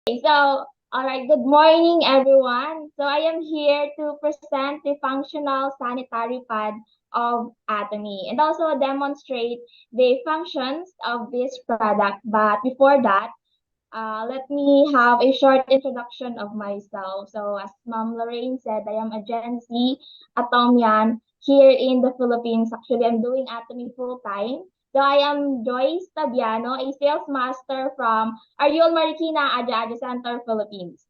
So, all right, good morning, everyone. So, I am here to present the functional sanitary pad of Atomy and also demonstrate the functions of this product. But before that, let me have a short introduction of myself. So, as Ma'am Lorraine said, I am a Gen Z Atomian here in the Philippines. Actually, I'm doing Atomy full time. So, I am Joyce Tabiano, a sales master from Ariel Marikina, Aja Center, Philippines.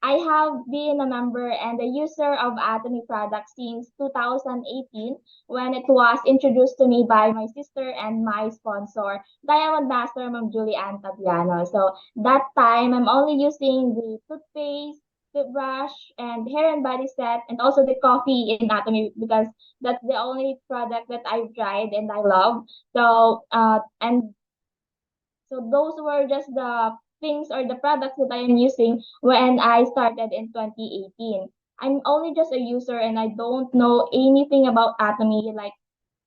I have been a member and a user of Atomy products since 2018 when it was introduced to me by my sister and my sponsor, Diamond Master Ma'am Julianne Tabiano. So that time, I'm only using the toothpaste, toothbrush, and hair and body set, and also the coffee in Atomy because that's the only product that I've tried and I love. So those were just the things or the products that I am using when I started in 2018. I'm only just a user and I don't know anything about Atomy, like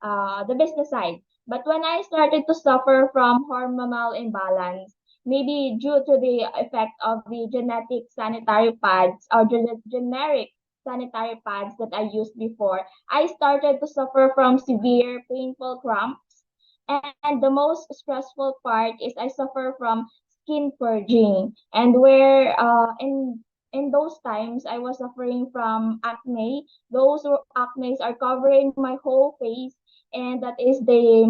the business side. But when I started to suffer from hormonal imbalance, maybe due to the effect of the genetic sanitary pads or generic sanitary pads that I used before, I started to suffer from severe painful cramps. And the most stressful part is I suffer from skin purging. And in those times I was suffering from acne. Those acne are covering my whole face, and that is the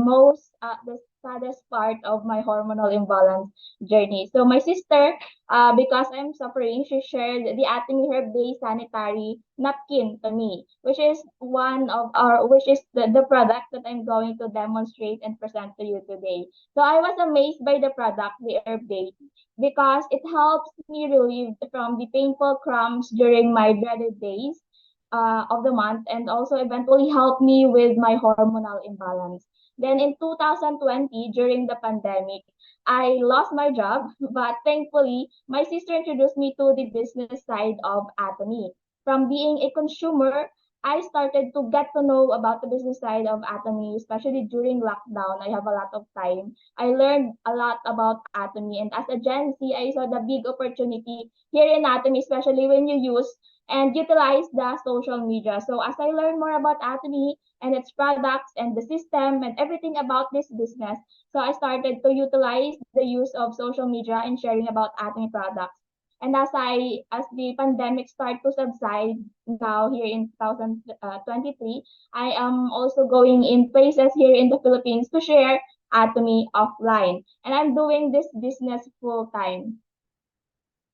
saddest part of my hormonal imbalance journey. So my sister, because I'm suffering, she shared the Atomy Herbday sanitary napkin to me, which is the product that I'm going to demonstrate and present to you today. So I was amazed by the product, the Herbday, because it helps me relieve from the painful cramps during my dreaded days of the month, and also eventually helped me with my hormonal imbalance. Then in 2020, during the pandemic, I lost my job, but thankfully, my sister introduced me to the business side of Atomy. From being a consumer, I started to get to know about the business side of Atomy, especially during lockdown. I have a lot of time. I learned a lot about Atomy, and as a Gen Z, I saw the big opportunity here in Atomy, especially when you use and utilize the social media. So as I learned more about Atomy and its products and the system and everything about this business, so I started to utilize the use of social media and sharing about Atomy products. And as the pandemic started to subside now here in 2023, I am also going in places here in the Philippines to share Atomy offline. And I'm doing this business full time.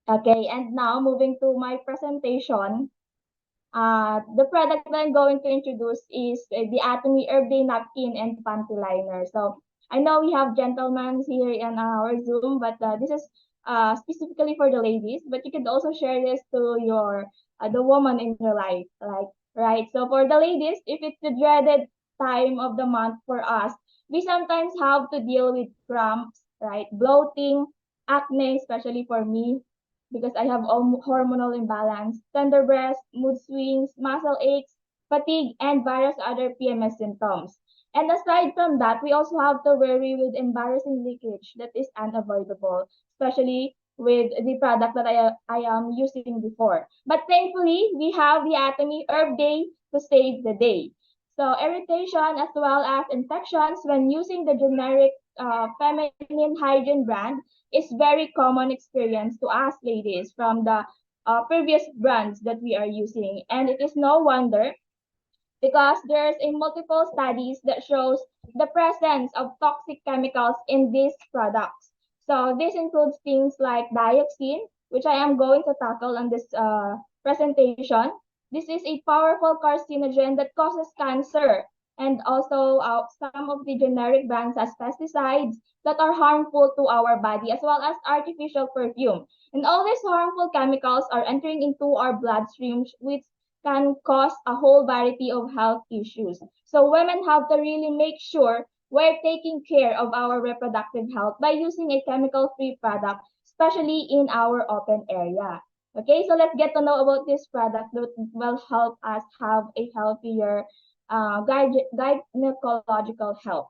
Okay, and now moving to my presentation. The product that I'm going to introduce is the Atomy Herbday Napkin and Panty Liner. So I know we have gentlemen here in our Zoom, but this is specifically for the ladies. But you could also share this to your the woman in your life, like right. So for the ladies, if it's the dreaded time of the month for us, we sometimes have to deal with cramps, right? Bloating, acne, especially for me because I have hormonal imbalance, tender breast, mood swings, muscle aches, fatigue, and various other PMS symptoms. And aside from that, we also have to worry with embarrassing leakage that is unavoidable, especially with the product that I am using before. But thankfully, we have the Atomy Herb Day to save the day. So irritation as well as infections when using the generic feminine hygiene brand is very common experience to us ladies from the previous brands that we are using. And it is no wonder because there's a multiple studies that shows the presence of toxic chemicals in these products. So this includes things like dioxin, which I am going to tackle on this presentation. This is a powerful carcinogen that causes cancer, and also some of the generic brands as pesticides that are harmful to our body, as well as artificial perfume. And all these harmful chemicals are entering into our bloodstream, which can cause a whole variety of health issues. So women have to really make sure we're taking care of our reproductive health by using a chemical-free product, especially in our open area. Okay, so let's get to know about this product that will help us have a healthier gynecological health.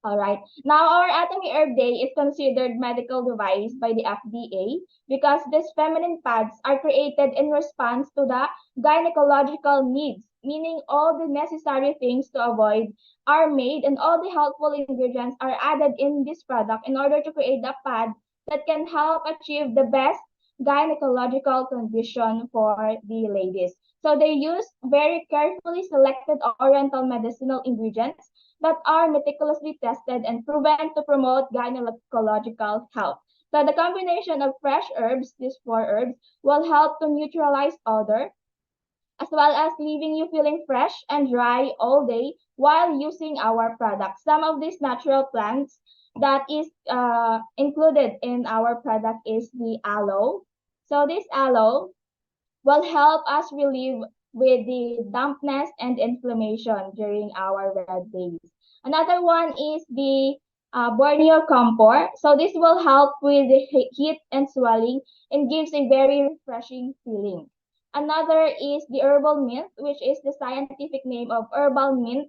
All right. Now, our Atomy Herbday is considered medical device by the FDA because these feminine pads are created in response to the gynecological needs, meaning all the necessary things to avoid are made and all the helpful ingredients are added in this product in order to create a pad that can help achieve the best gynecological condition for the ladies. So they use very carefully selected oriental medicinal ingredients that are meticulously tested and proven to promote gynecological health. So the combination of fresh herbs, these four herbs, will help to neutralize odor as well as leaving you feeling fresh and dry all day while using our product. Some of these natural plants that is included in our product is the aloe. So this aloe will help us relieve with the dampness and inflammation during our red days. Another one is the Borneo Camphor. So this will help with the heat and swelling and gives a very refreshing feeling. Another is the herbal mint, which is the scientific name of herbal mint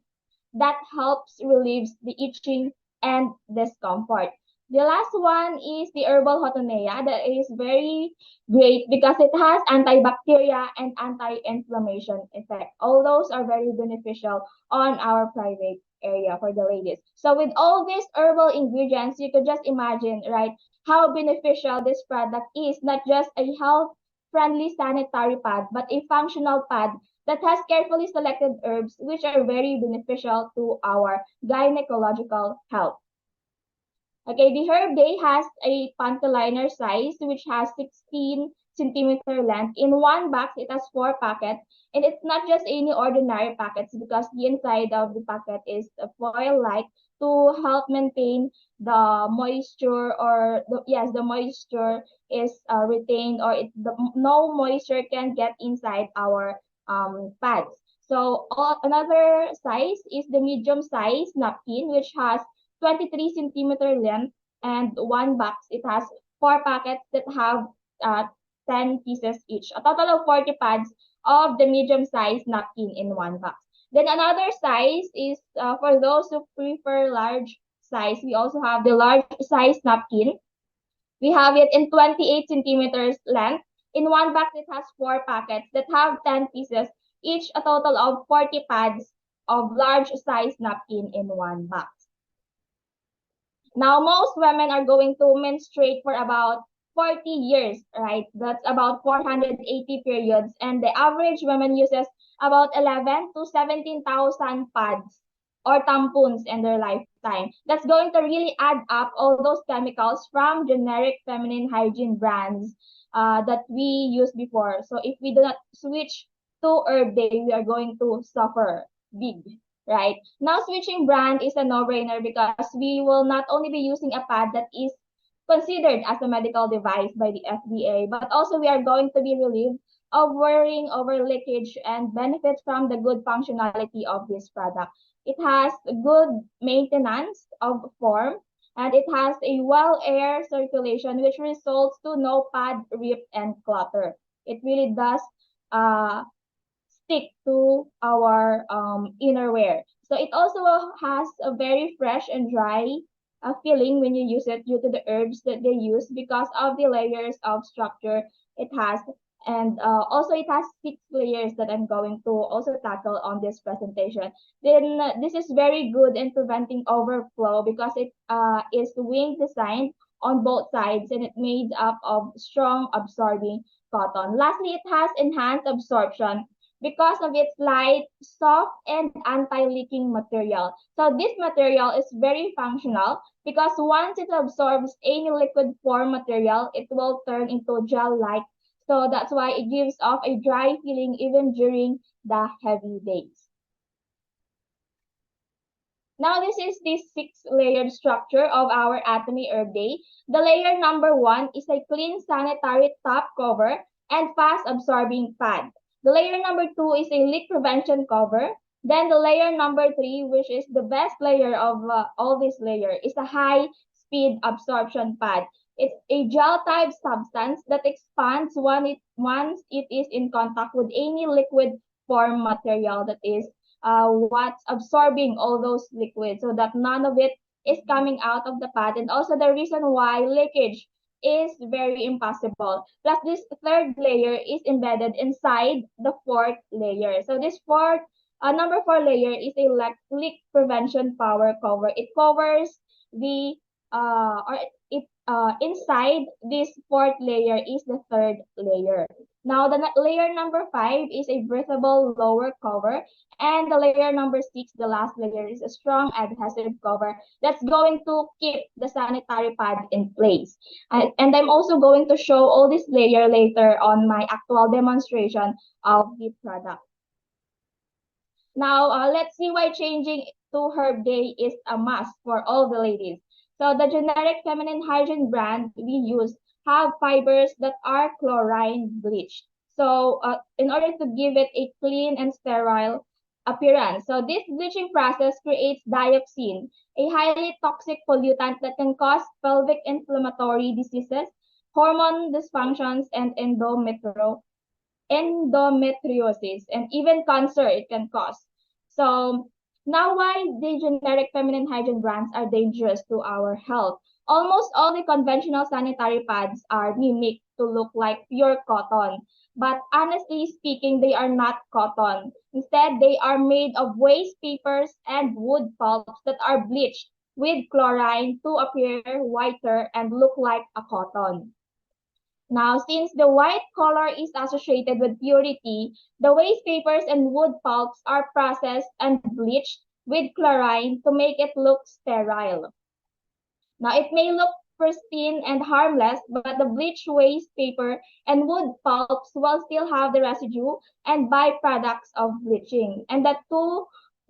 that helps relieves the itching and discomfort. The last one is the herbal hotonea that is very great because it has antibacterial and anti-inflammation effect. All those are very beneficial on our private area for the ladies. So with all these herbal ingredients, you could just imagine, right, how beneficial this product is, not just a health friendly sanitary pad, but a functional pad that has carefully selected herbs which are very beneficial to our gynecological health. Okay, the Herbday has a panty size which has 16 centimeter length. In one box, it has 4 packets, and it's not just any ordinary packets because the inside of the packet is foil-like to help maintain the moisture or the moisture is retained or no moisture can get inside our pads. So another size is the medium size napkin which has 23 centimeter length and one box. It has 4 packets that have 10 pieces each. A total of 40 pads of the medium size napkin in one box. Then another size is for those who prefer large size. We also have the large size napkin. We have it in 28 centimeters length. In one box, it has 4 packets that have 10 pieces, each a total of 40 pads of large size napkin in one box. Now, most women are going to menstruate for about 40 years, right? That's about 480 periods. And the average woman uses about 11 to 17,000 pads or tampons in their lifetime. That's going to really add up all those chemicals from generic feminine hygiene brands that we used before. So if we do not switch to Herbday, we are going to suffer big, right? Now switching brand is a no-brainer because we will not only be using a pad that is considered as a medical device by the FDA, but also we are going to be relieved of worrying over leakage and benefit from the good functionality of this product. It has good maintenance of form and it has a well air circulation which results to no pad rip and clutter. It really does stick to our innerwear. So it also has a very fresh and dry feeling when you use it due to the herbs that they use because of the layers of structure it has. And also it has 6 layers that I'm going to also tackle on this presentation. Then this is very good in preventing overflow because it is wing designed on both sides and it made up of strong absorbing cotton. Lastly, it has enhanced absorption because of its light, soft, and anti-leaking material. So this material is very functional because once it absorbs any liquid form material, it will turn into gel-like. So that's why it gives off a dry feeling even during the heavy days. Now this is the 6-layered structure of our Atomy Herbday. The layer number 1 is a clean sanitary top cover and fast absorbing pad. The layer number 2 is a leak prevention cover. Then the layer number 3, which is the best layer of all this layer, is a high speed absorption pad. It's a gel type substance that expands once it is in contact with any liquid form material that is what's absorbing all those liquids so that none of it is coming out of the pad, and also the reason why leakage is very impossible. Plus, this third layer is embedded inside the fourth layer. So this number four layer is a leak prevention power cover. It covers the or it inside this fourth layer is the third layer. Now the layer number five is a breathable lower cover, and the layer number six, the last layer, is a strong adhesive cover that's going to keep the sanitary pad in place. And I'm also going to show all this layer later on my actual demonstration of the product. Now, let's see why changing to Herbday is a must for all the ladies. So the generic feminine hygiene brand we use have fibers that are chlorine bleached. So in order to give it a clean and sterile appearance. So this bleaching process creates dioxin, a highly toxic pollutant that can cause pelvic inflammatory diseases, hormone dysfunctions, and endometriosis, and even cancer it can cause. So now why the generic feminine hygiene brands are dangerous to our health? Almost all the conventional sanitary pads are mimicked to look like pure cotton. But honestly speaking, they are not cotton. Instead, they are made of waste papers and wood pulps that are bleached with chlorine to appear whiter and look like a cotton. Now, since the white color is associated with purity, the waste papers and wood pulps are processed and bleached with chlorine to make it look sterile. Now, it may look pristine and harmless, but the bleached waste paper and wood pulps will still have the residue and byproducts of bleaching. And the two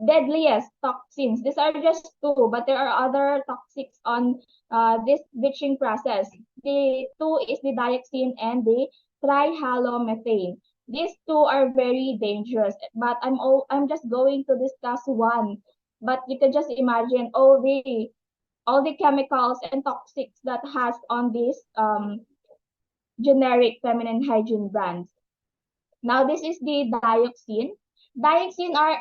deadliest toxins, these are just two, but there are other toxics on this bleaching process. The two is the dioxin and the trihalomethane. These two are very dangerous, but I'm just going to discuss one. But you can just imagine all the chemicals and toxics that has on these generic feminine hygiene brands. Now this is the dioxin. Dioxin are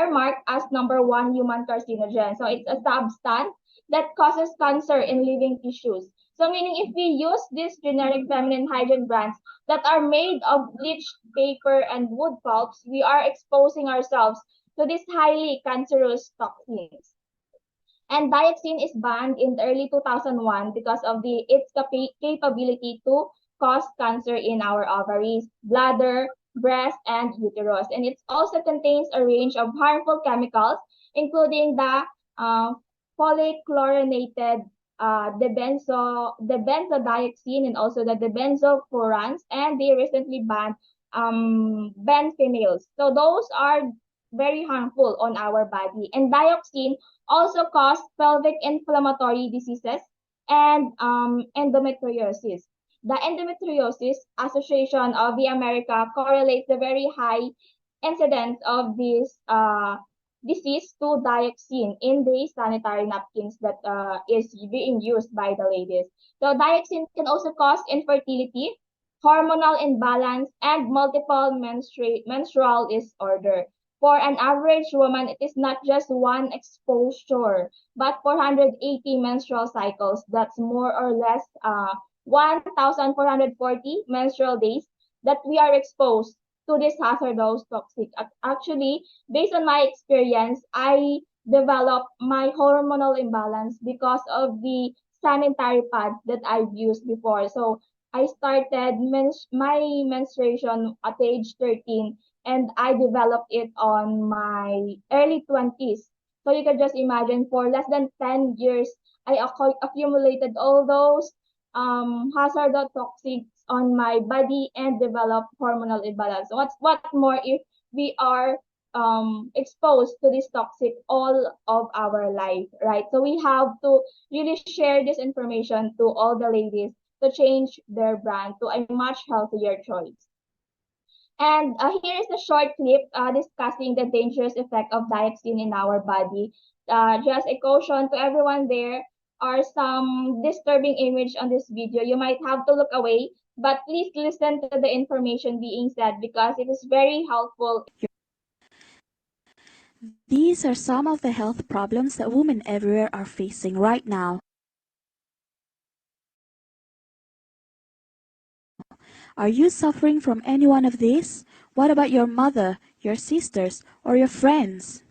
marked as number one human carcinogen. So it's a substance that causes cancer in living tissues. So meaning if we use these generic feminine hygiene brands that are made of bleached paper and wood pulps, we are exposing ourselves to these highly cancerous toxins. And dioxin is banned in the early 2001 because of its capability to cause cancer in our ovaries, bladder, breast, and uterus. And it also contains a range of harmful chemicals, including the polychlorinated the benzodioxin, and also the benzofurans, and they recently banned benphenyls. So those are very harmful on our body. And dioxin also cause pelvic inflammatory diseases and endometriosis. The Endometriosis Association of the America correlates the very high incidence of this disease to dioxin in the sanitary napkins that is being used by the ladies. So dioxin can also cause infertility, hormonal imbalance, and multiple menstrual disorder. For an average woman, it is not just one exposure, but 480 menstrual cycles. That's more or less 1,440 menstrual days that we are exposed to this hazardous toxic. Actually, based on my experience, I developed my hormonal imbalance because of the sanitary pads that I've used before. So I started my menstruation at age 13, and I developed it on my early 20s. So you can just imagine for less than 10 years, I accumulated all those hazardous toxics on my body and developed hormonal imbalance. What more if we are exposed to this toxic all of our life, right? So we have to really share this information to all the ladies to change their brand to a much healthier choice. And here is a short clip discussing the dangerous effect of dioxin in our body. Just a caution to everyone, there are some disturbing image on this video. You might have to look away, but please listen to the information being said because it is very helpful. These are some of the health problems that women everywhere are facing right now. Are you suffering from any one of these? What about your mother, your sisters, or your friends?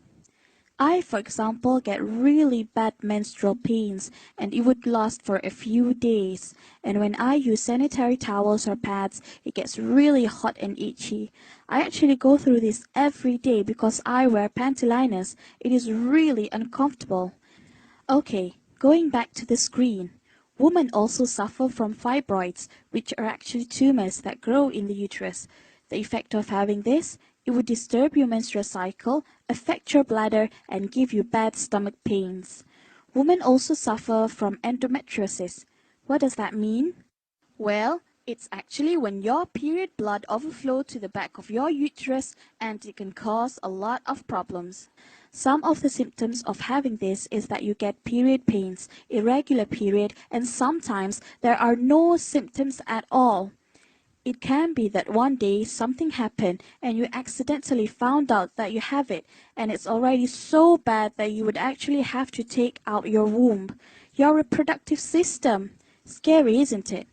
I, for example, get really bad menstrual pains and it would last for a few days. And when I use sanitary towels or pads, it gets really hot and itchy. I actually go through this every day because I wear panty liners. It is really uncomfortable. Okay, going back to the screen. Women also suffer from fibroids, which are actually tumors that grow in the uterus. The effect of having this, it would disturb your menstrual cycle, affect your bladder, and give you bad stomach pains. Women also suffer from endometriosis. What does that mean? Well, it's actually when your period blood overflows to the back of your uterus and it can cause a lot of problems. Some of the symptoms of having this is that you get period pains, irregular period, and sometimes there are no symptoms at all. It can be that one day something happened and you accidentally found out that you have it and it's already so bad that you would actually have to take out your womb, your reproductive system. Scary, isn't it?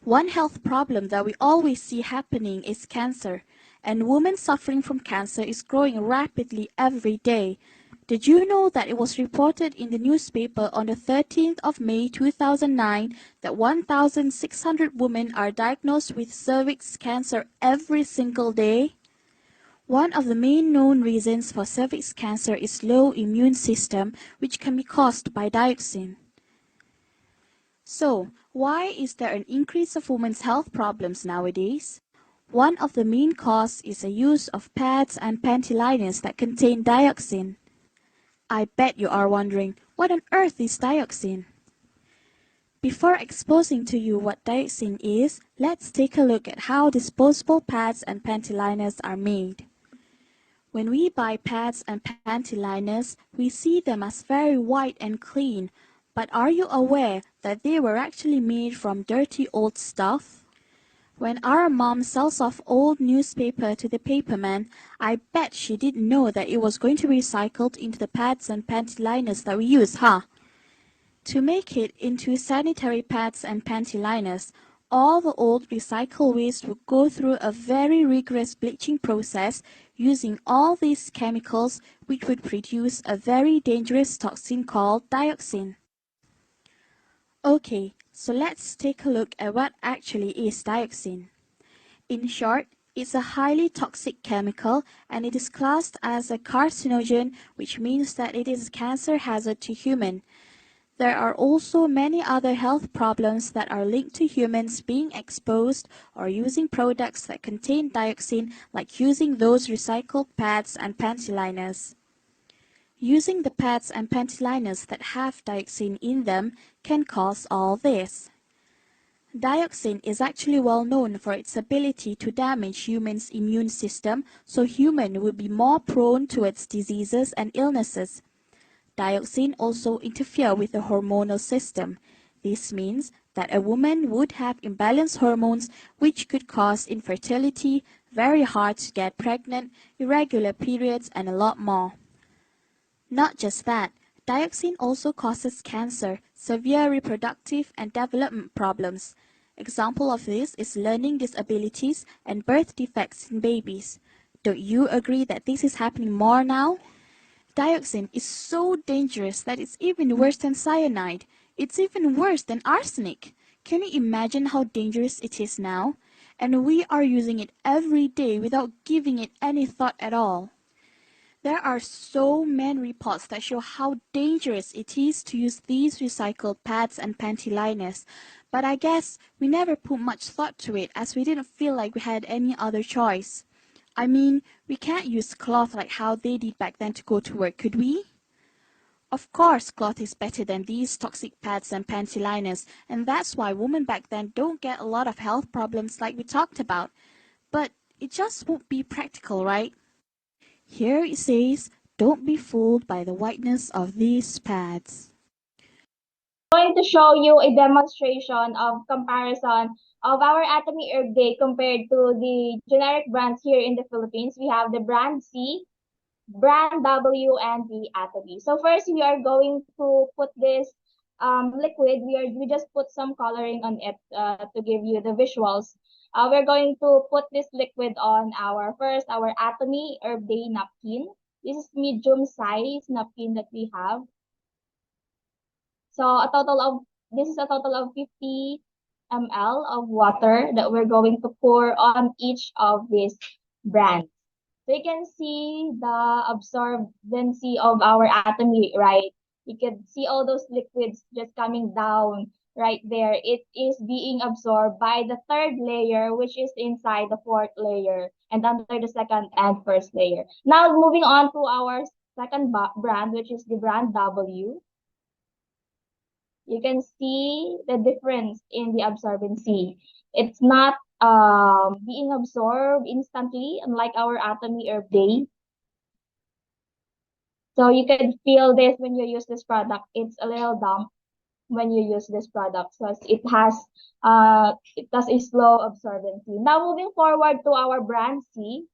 One health problem that we always see happening is cancer, and women suffering from cancer is growing rapidly every day. Did you know that it was reported in the newspaper on the 13th of May 2009 that 1,600 women are diagnosed with cervix cancer every single day? One of the main known reasons for cervix cancer is low immune system, which can be caused by dioxin. So, why is there an increase of women's health problems nowadays? One of the main causes is the use of pads and panty liners that contain dioxin. I bet you are wondering, what on earth is dioxin? Before exposing to you what dioxin is, let's take a look at how disposable pads and panty liners are made. When we buy pads and panty liners, we see them as very white and clean, but are you aware that they were actually made from dirty old stuff? When our mom sells off old newspaper to the paperman, I bet she didn't know that it was going to be recycled into the pads and panty liners that we use, huh? To make it into sanitary pads and panty liners, all the old recycle waste would go through a very rigorous bleaching process using all these chemicals which would produce a very dangerous toxin called dioxin. Okay, so let's take a look at what actually is dioxin. In short, it's a highly toxic chemical and it is classed as a carcinogen, which means that it is a cancer hazard to humans. There are also many other health problems that are linked to humans being exposed or using products that contain dioxin, like using those recycled pads and panty liners. Using the pads and panty liners that have dioxin in them can cause all this. Dioxin is actually well known for its ability to damage humans' immune system, so humans will be more prone towards diseases and illnesses. Dioxin also interfere with the hormonal system. This means that a woman would have imbalanced hormones which could cause infertility, very hard to get pregnant, irregular periods, and a lot more. Not just that, dioxin also causes cancer, severe reproductive and development problems. Example of this is learning disabilities and birth defects in babies. Don't you agree that this is happening more now? Dioxin is so dangerous that it's even worse than cyanide. It's even worse than arsenic. Can you imagine how dangerous it is now? And we are using it every day without giving it any thought at all. There are so many reports that show how dangerous it is to use these recycled pads and panty liners, but I guess we never put much thought to it as we didn't feel like we had any other choice. I mean, we can't use cloth like how they did back then to go to work, could we? Of course, cloth is better than these toxic pads and panty liners, and that's why women back then don't get a lot of health problems like we talked about. But it just won't be practical, right? Here it says, don't be fooled by the whiteness of these pads. Going to show you a demonstration of comparison of our Atomy Herbday compared to the generic brands here in the Philippines. We have the brand C, brand W and the Atomy. So first we are going to put this liquid. We just put some coloring on it to give you the visuals. We're going to put this liquid on our Atomy Herbday napkin. This is medium size napkin that we have. So this is a total of 50 ml of water that we're going to pour on each of these brands. So you can see the absorbency of our atomy, right? You can see all those liquids just coming down right there. It is being absorbed by the third layer, which is inside the fourth layer and under the second and first layer. Now moving on to our second brand, which is the brand W. You can see the difference in the absorbency. It's not being absorbed instantly, unlike our Atomy Herbday. So you can feel this when you use this product. It's a little damp when you use this product because it has a slow absorbency. Now moving forward to our brand C.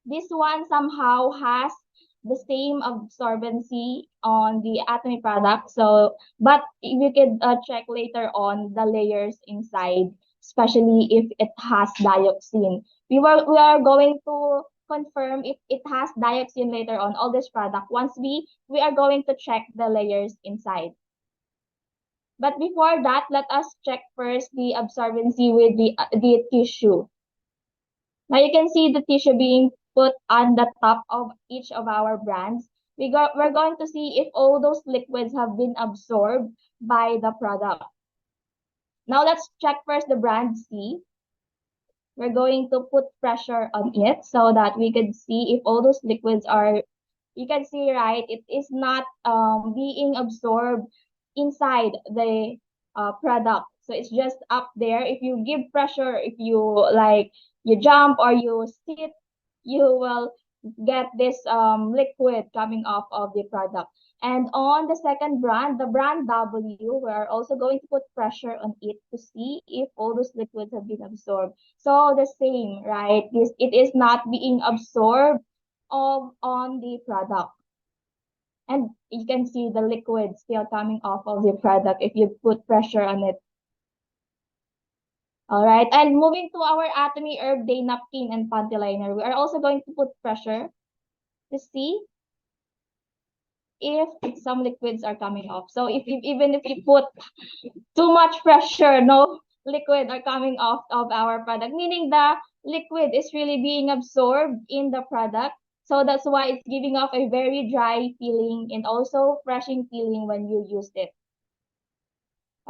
This one somehow has the same absorbency on the Atomy product. So, but you can check later on the layers inside, especially if it has dioxin. We are going to confirm if it has dioxin later on all this product once we are going to check the layers inside. But before that, let us check first the absorbency with the tissue. Now you can see the tissue being put on the top of each of our brands. We're going to see if all those liquids have been absorbed by the product. Now let's check first the brand C. We're going to put pressure on it so that we can see if all those liquids are, you can see, right, it is not being absorbed inside the product. So it's just up there. If you give pressure, if you like, you jump or you sit, you will get this liquid coming off of the product. And on the second brand, the brand W, we are also going to put pressure on it to see if all those liquids have been absorbed. So the same, right? It is not being absorbed on the product. And you can see the liquid still coming off of the product if you put pressure on it. All right, and moving to our Atomy Herbday napkin and panty liner, we are also going to put pressure to see if some liquids are coming off. So if even if you put too much pressure, no liquid are coming off of our product, meaning the liquid is really being absorbed in the product. So that's why it's giving off a very dry feeling and also freshing feeling when you use it.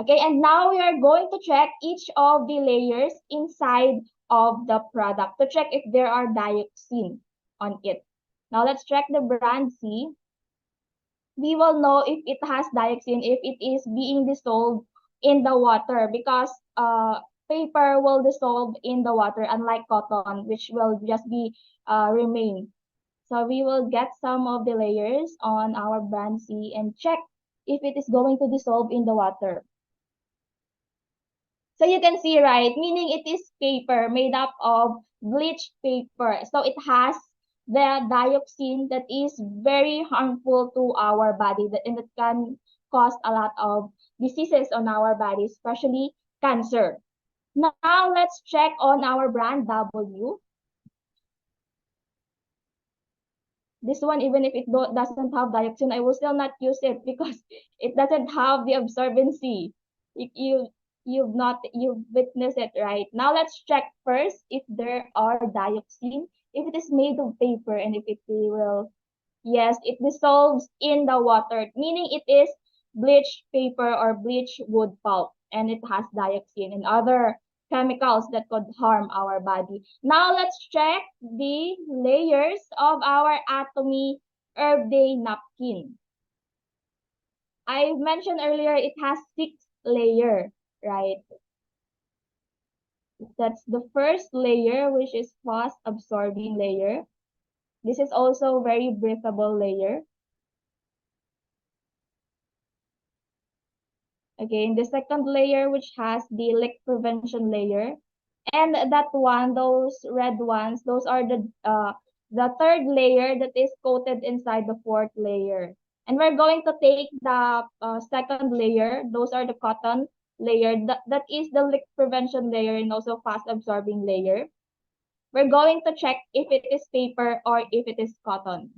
Okay, and now we are going to check each of the layers inside of the product to check if there are dioxin on it. Now let's check the brand C. We will know if it has dioxin if it is being dissolved in the water because paper will dissolve in the water unlike cotton which will just be remain. So we will get some of the layers on our brand C and check if it is going to dissolve in the water. So you can see, right, meaning it is paper made up of bleached paper. So it has the dioxin that is very harmful to our body and that can cause a lot of diseases on our body, especially cancer. Now let's check on our brand W. This one, even if it doesn't have dioxin, I will still not use it because it doesn't have the absorbency. You've witnessed it, right? Now let's check first if there are dioxin, if it is made of paper, and if it will, yes, it dissolves in the water, meaning it is bleached paper or bleached wood pulp, and it has dioxin and other chemicals that could harm our body. Now let's check the layers of our Atomy Herbday napkin. I mentioned earlier it has 6 layers, right? That's the first layer, which is fast absorbing layer. This is also very breathable layer. Again, the second layer, which has the leak prevention layer. And that one, those red ones, those are the third layer that is coated inside the fourth layer. And we're going to take the second layer. Those are the cotton layer. That is the leak prevention layer and also fast absorbing layer. We're going to check if it is paper or if it is cotton.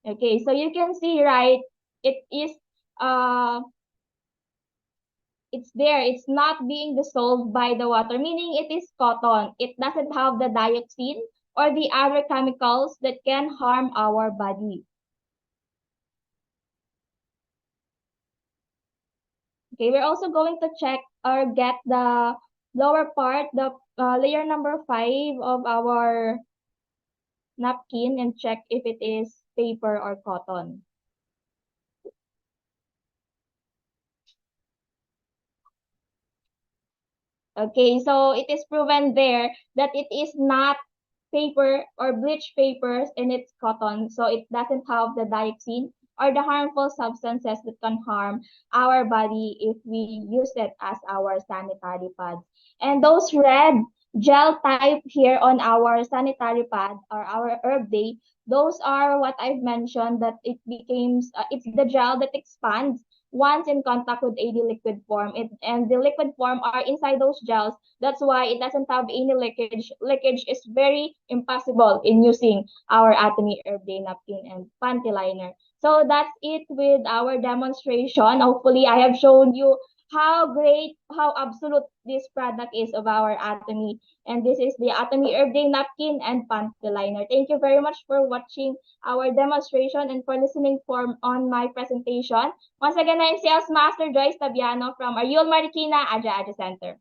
Okay, so you can see, right? It is uh it's there. It's not being dissolved by the water, meaning it is cotton. It doesn't have the dioxin or the other chemicals that can harm our body. Okay, we're also going to check or get the lower part, the layer number 5 of our napkin and check if it is paper or cotton. Okay, so it is proven there that it is not paper or bleach papers and it's cotton. So it doesn't have the dioxin or the harmful substances that can harm our body if we use it as our sanitary pads. And those red gel type here on our sanitary pad or our Herbday, those are what I've mentioned that it becomes, it's the gel that expands once in contact with a liquid form. And the liquid form are inside those gels. That's why it doesn't have any leakage. Leakage is very impossible in using our Atomy Herbday napkin and panty liner. So that's it with our demonstration. Hopefully, I have shown you how great, how absolute this product is of our Atomy. And this is the Atomy Herbday napkin and panty liner. Thank you very much for watching our demonstration and for listening for on my presentation. Once again, I'm Sales Master Joyce Tabiano from Ariel Marikina Aja Aja Center.